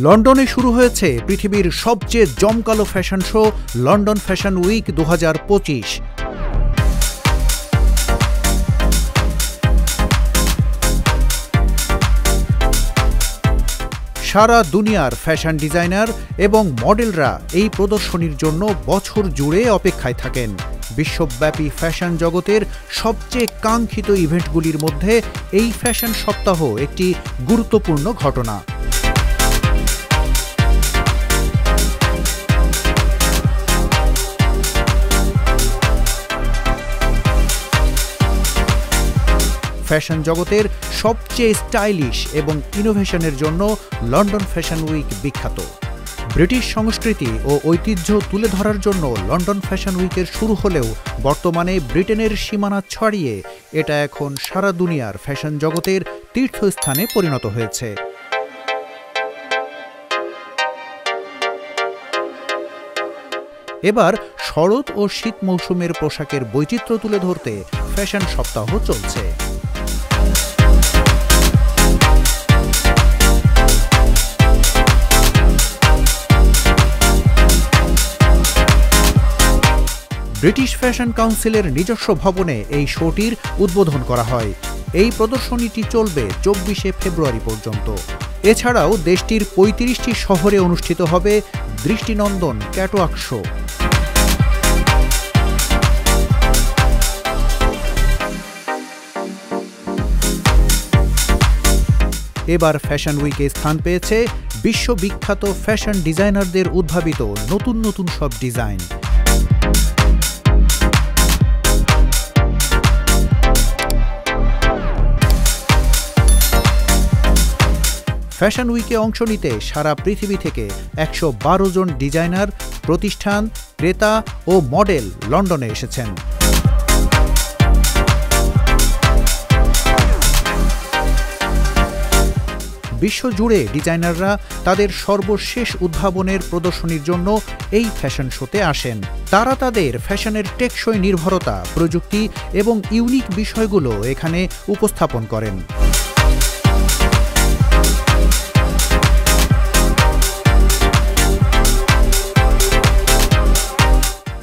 লন্ডনে শুরু হয়েছে পৃথিবীর সবচেয়ে জমকালো fashion show London fashion week 2025। সারা দুনিয়ার ফ্যাশন ডিজাইনার এবং মডেলরা এই প্রদর্শনীর জন্য বছর জুড়ে অপেক্ষায় থাকেন। বিশ্বব্যাপী ফ্যাশন জগতের সবচেয়ে কাঙ্ক্ষিত ইভেন্টগুলির মধ্যে এই ফ্যাশন সপ্তাহ একটি গুরুত্বপূর্ণ ঘটনা। ফ্যাশন জগতের সবচেয়ে স্টাইলিশ এবং ইনোভেশনের জন্য লন্ডন ফ্যাশন উইক বিখ্যাত। ব্রিটিশ সংস্কৃতি ও ঐতিহ্য তুলে ধরার জন্য লন্ডন ফ্যাশন উইকের শুরু হলেও বর্তমানে ব্রিটেনের সীমানা ছাড়িয়ে এটা এখন সারা দুনিয়ার ফ্যাশন জগতের তীর্থস্থানে পরিণত হয়েছে। এবার শরৎ ও শীত মৌসুমের পোশাকের বৈচিত্র্য তুলে ধরতে ফ্যাশন সপ্তাহ চলছে। ব্রিটিশ ফ্যাশন কাউন্সিলের নিজস্ব ভবনে এই শোটির উদ্বোধন করা হয়। এই প্রদর্শনীটি চলবে 24শে ফেব্রুয়ারি পর্যন্ত। এছাড়াও দেশটির 35টি শহরে অনুষ্ঠিত হবে দৃষ্টিনন্দন ক্যাটওয়াক শো। এবার ফ্যাশন উইকে স্থান পেয়েছে বিশ্ববিখ্যাত ফ্যাশন ডিজাইনারদের উদ্ভাবিত নতুন নতুন সব ডিজাইন। ফ্যাশন উইকে অংশ নিতে সারা পৃথিবী থেকে 112 জন ডিজাইনার, প্রতিষ্ঠান, ক্রেতা ও মডেল লন্ডনে এসেছেন। বিশ্বজুড়ে ডিজাইনাররা তাদের সর্বশেষ উদ্ভাবনের প্রদর্শনীর জন্য এই ফ্যাশন শোতে আসেন। তারা তাদের ফ্যাশনের টেকসই নির্ভরতা, প্রযুক্তি এবং ইউনিক বিষয়গুলো এখানে উপস্থাপন করেন।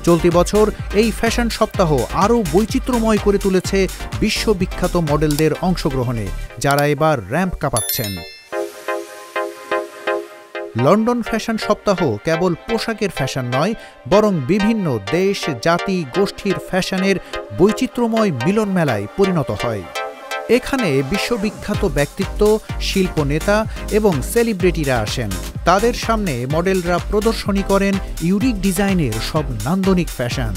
চলতি বছর এই ফ্যাশন সপ্তাহ আরও বৈচিত্র্যময় করে তুলেছে বিশ্ববিখ্যাত মডেলদের অংশগ্রহণে, যারা এবার র্যাম্প কাঁপাচ্ছেন। লন্ডন ফ্যাশন সপ্তাহ কেবল পোশাকের ফ্যাশন নয়, বরং বিভিন্ন দেশ, জাতি, গোষ্ঠীর ফ্যাশনের বৈচিত্র্যময় মিলন মেলায় পরিণত হয়। এখানে বিশ্ববিখ্যাত ব্যক্তিত্ব, শিল্প নেতা এবং সেলিব্রিটিরা আসেন। তাদের সামনে মডেলরা প্রদর্শনী করেন ইউনিক ডিজাইনের সব নান্দনিক ফ্যাশন।